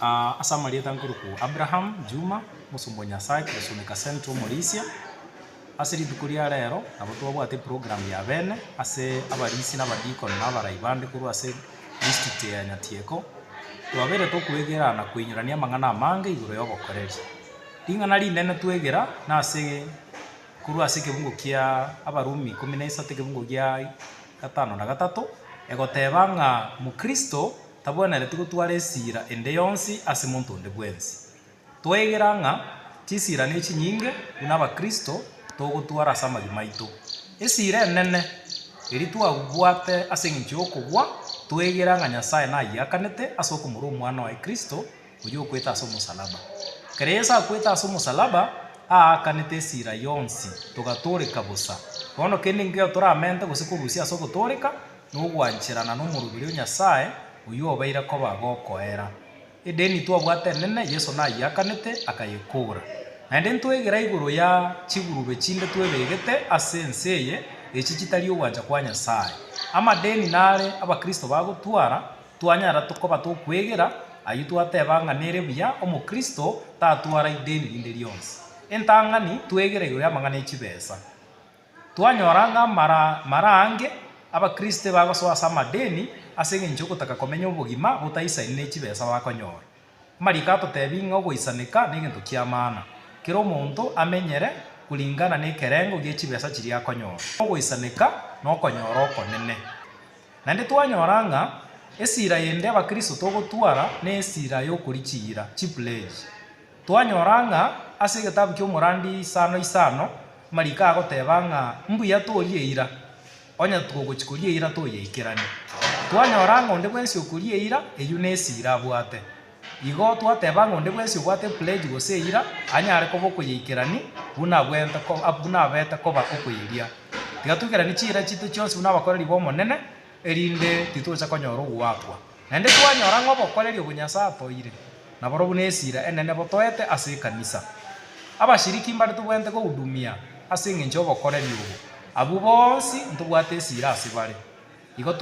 Asamaria tankuruku Abraham Juma musumbo nyasaye kusunika Central Malaysia asiri dukuria rero nabo twabwate program ya bene ase abarisi n'abadikon n'abaraibande kuru ase district ya Nyatieko twabere tokwegera na kwinyurania amang'ana amange iguru yobokoreri ring'ana rinene twegera na ase kuru ase kebungo kia abarumi 13 kebungo gia 5 na 3 egoteba ng'a mukristo tabonere tigotwara esira ende yonsi ase muntu onde bwensi twegera ng'a chisira nechi nyinge buna abakristo togotwara ase amagi maito esira enene eri twabwate ase eng'encho okogwa twegera ng'a nyasaye nayeakanete ase okomora omwana wa kristo oyo okweta ase omosalaba kere ase akweta ase omosalaba aakanete esira yonsi togatoreka bosa bono kende ngeo toramente gose korusia ase ogotoreka nogwancherana n'omorubiri o nyasaye oyo obaire koba gokoera edeni twabwate nene yesu nayeakanete akayekora naende ntwegera iguru ya chigurube chinde twebegete ase ense eye echi chitari ogwancha kwa nyasaye amadeni nare abakristo bagotwara twanyara tokoba tokwegera ayi twateba ng'a nere buya omokristo tatwara ideni rinde rionsi entang'ani twegera iguru ya amang'ana echibesa twanyoranga mara ange abakristo bagosoa ase amadeni ase eng'encho ogotaka komenya obogima botaisaine echibesa bakonyora marika atotebi ng'a ogoisanika na egento kia maana kero omonto amenyere kulingana na ekerengo gia echibesa chiri akonyora ogoisanika na okonyora okonene naende twanyora ng'a esira yende abakristo togotwara na esira ya okorichiira chipledge twanyora ng'a ase egetabu kia omorandi isano marika agoteba ng'a mbuya torie eira onya tugochikoria eira toyeikerani twanyora ng'a onde bwensi okoria eira eywo na esira abwate igo twateba ng'a onde bwensi obwate pledge gose eira anyare koba okoyeikerani buna abete koba okoyeria tiga twikerani chiira chito chionsi buna abakoreri ba omonene erinde titocha konyora ogwakwa naende twanyora ng'a obokoreri obo nyasaye atoire naboro buna esira enene botoete ase ekanisa abashiriki mbare tobwente kogudumia ase eng'encho obokoreri obo abwo bonsi ntobwate esira ase bare igo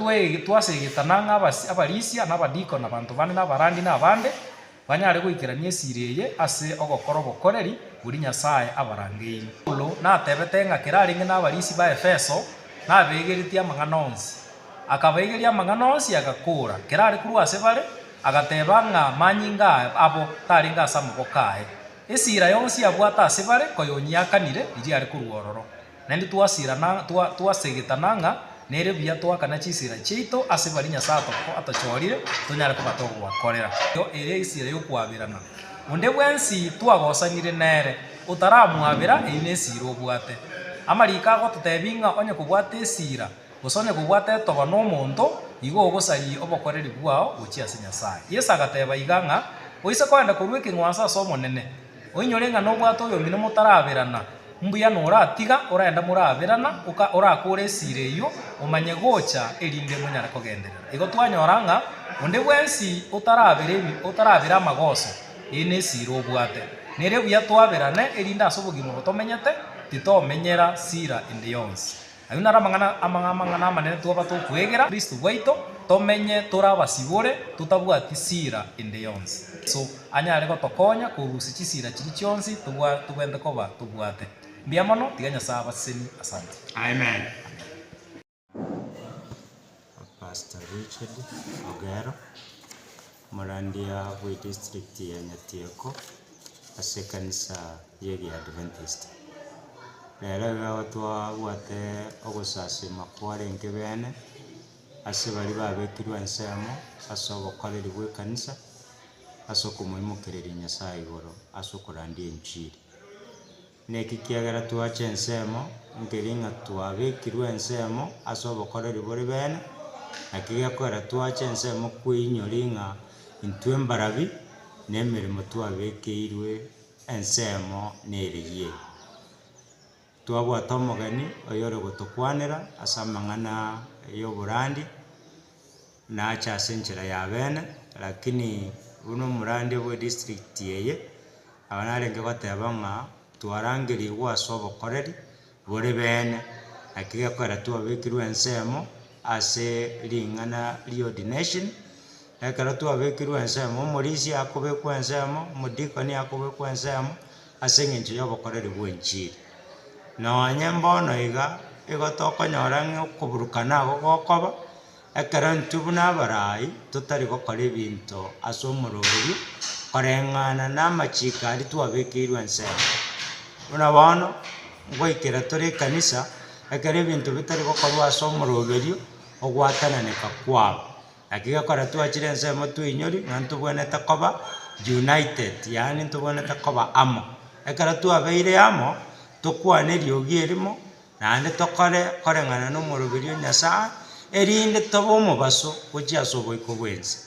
twasegetana ng'a abarisia n'abadiko na bantu bane n'abarandi n'abande banyare goikerania esira eye ase ogokora obokoreri buri nyasaye abarangeiri natebete ng'a kera arenge n'abarisi ba Efeso nabegeretie amang'ana onsi akabaigeria amang'ana onsi agakora kera are korwa ase bare agateba ng'a manyinga abo tarenge ase amaboko aye esira yonsi abwate ase bare koyonyiakanire iri are korwa ororo naende twasegetana ng'a nere buya twakana chisira chiito ase bari nyasaye atochorire tonyare koba togwakorera yo ere esira yokwabirana onde bwensi twagosanire nere utaramwabera eyi na esira obwate amarika agototebi ng'a onye kobwate esira gose onye kobwate etoba n'omonto igo ogosaria obokoreri bwao gochia ase nyasaye yesu agateba iga ng'a oise koenda korwa ekeng'wanso ase omonene oinyore ng'a nobwate oyo omino motaraberana mbuya noratiga oraenda moraberana orakora esira eywo omanye gocha erinde monyare kogenderera igo twanyora ng'a onde bwensi otarabera amagoso eyi na esira obwate nere buya twaberane erinde ase obogima botomenyete titomenyera sira ende yonsi aywo naro amang'ana amanene twaba tokwegera kristo bwaito tomenye torabasibore totabwati sira ende yonsi so anyare gotokonya korusia chisira chiri chionsi tobwente koba tobwate mbia mono tiga nyasaye abaseni asante amen. Pastor Richard Ogero morandia bwe district ya Nyatieko ase kanisa yegi Adventist rero gawa twabwate ogosasima kwarenge bene ase bari babekirwe ensemo ase obokoreri bwa ekanisa ase okomoimokereria nyasaye igoro ase okorandia enchiri neki kiagera twache ensemo ngeri ng'a twabekirwe ensemo ase obokoreri bore bene nakigekorera twache ensemo kweinyori ng'a intwe embarabi na emeremo twabekeirwe ensemo nerigie twabwata omogeni oyo ore gotokwanera ase amang'ana y'oborandi nacha ase enchera ya bene lakini buno omorandi bwa district eye aba narenge goteba ng'a twarangeriwa ase obokoreri bore bene nakigekorera twabekirwe ensemo ase ring'ana ria ordination ekero twabekirwe ensemo omorisi akobekwa ensemo omodikoni akobekwa ensemo ase eng'encho ya obokoreri bwa enchili nonye mbono iga igo tokonyora ng'a okoburukana ago gokoba ekero intwe buna abarai totari gokora ebinto ase omoroberio koreng'ana na amachiko aria twabekeirwe ensemo buna bono goikera tore ekanisa ekero ebinto bitari gokorwa ase omoroberio ogwatananeka kwabo naki gekora twachire ensemo twainyorwa ng'a ntobwenete koba united yaani ntobwenete koba amo ekero twabeire amo tokwane eriogi erimo naende tokore koreng'ana na omoroberio nyasaye erinde toba omobaso gochia ase oboiko bwa ense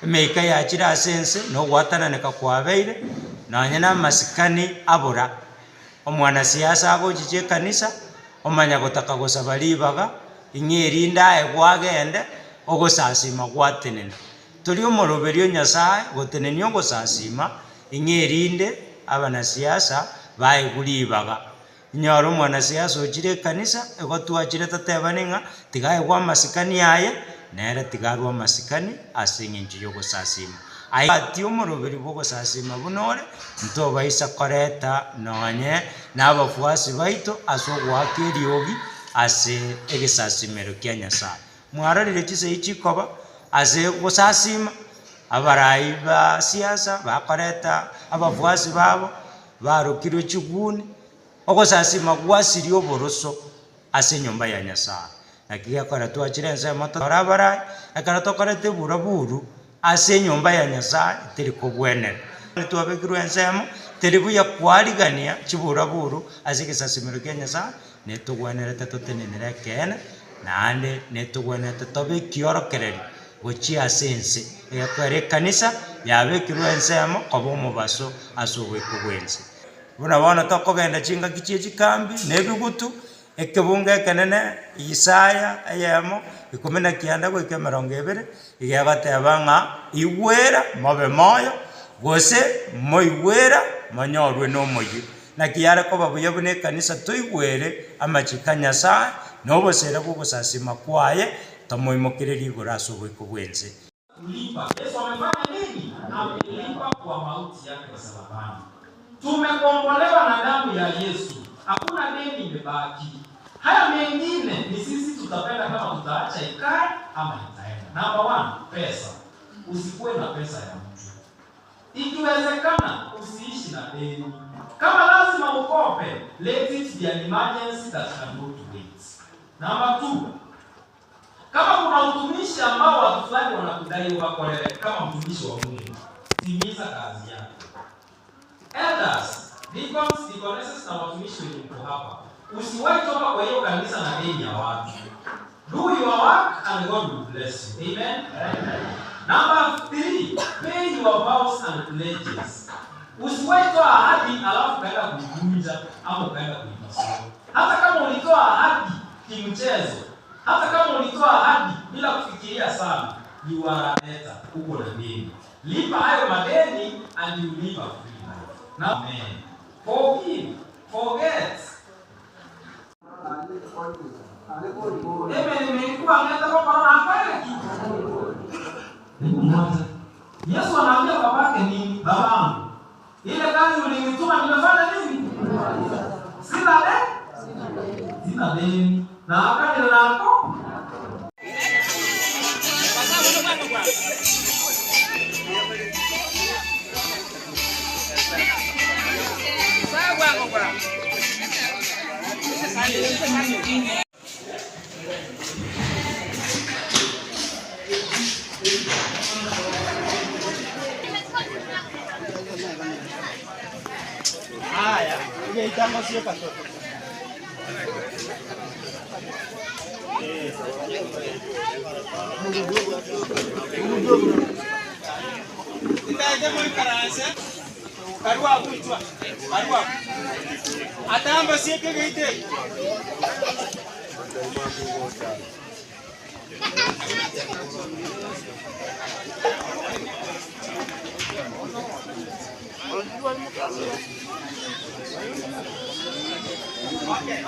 emeika yachire ase ense na ogwatananeka kwabeire nonye na amasikani abora omwanasiasa agochiche ekanisa omanya gotaka gosaba ribaga ing'e erinde aegwa agende ogosasima gwatenena tori omoroberio nyasaye gotenenia ogosasima ing'e erinde abanasiasa baegwa ribaga nyora omwanasiasa ochire ekanisa igo twachire totebani ng'a tigaegwa amasikani aye nere tigarwa amasikani ase eng'encho ya ogosasima ati omoroberio bwa ogosasima buna ore ntobaisa koreta nonye na abafuasi baito ase ogwaka eriogi ase egesasimero kia nyasaye mwarorire chisei chikoba ase gosasima abarai ba siasa bakoreta abafuasi babo barokirwe chiguni ogosasima gwasirie oboroso ase enyomba ya nyasaye naki gekora twachire ensemo tora abarai ekero tokorete buraburu ase enyomba ya nyasaye teri kobwenera twabekirwe ensemo teri buya kwarigania chiburaburu ase egesasimero kia nyasaye netogwenerete totenenere ekene naende netogwenerete tobe ekiorokereri gochia ase ense egekwera ekanisa yabekirwe ensemo koba omobaso ase oboiko bwa ense buna bono tokogenda chingaki chie chikambi nebigutu ekebunga ekenene Isaya eyemo 19 goika 20 igegoteba ng'a igwera mobe moyo gose moigwera monyorwe n'omoyio naki yare koba buya buna ekanisa toigwere amachiko nyasaye nobosere bwa ogosasima kwaye tomoimokereria igoro ase oboiko bwa ense. Yesu amefanya nini? Amelipa kwa mauti yake msalabani. Tumekombolewa na damu ya Yesu. Hakuna deni imebaki. Haya mengine ni sisi tutapenda kama tutaacha ikae ama itaenda. Number 1, pesa. Usikuwe na pesa ya mtu. Ikiwezekana usiishi na deni. Kama lazima ukope, let it be an emergency that cannot wait. Number 2, kama kuna utumishi ambao watu fulani wanakudai uwakolele kama mtumishi wa Mungu, timiza kazi yako. Elders, deacons, deaconesses na watumishi wenye mko hapa, usiwahi toka kwa hiyo kanisa na deni ya watu. Do your work and God will bless you. Amen. Amen. Number 3, pay your vows and pledges. Usiwahi toa ahadi alafu kaenda kuivunja ama ukaenda kuipasua. Hata kama ulitoa ahadi kimchezo, hata kama ulitoa ahadi bila kufikiria sana, you are a debtor, uko na deni. Lipa hayo madeni and you live a free life. Now, amen. Forgive, forget. Yesu anaambia babake nini? Babangu, ile kazi ulinituma nimefanya nini? Sina deni? Sina deni. Na akani lako? Haya, ile jambo sio katoto. Itaje moi karanse. Karua kuitwa. Karua. Atamba sieke geite. Okay.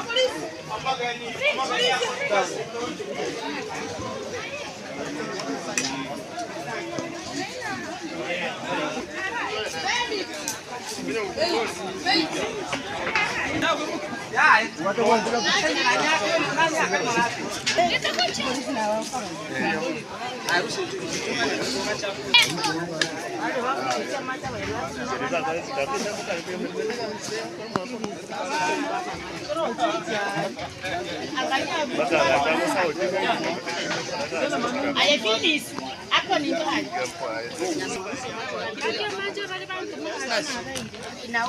Nah,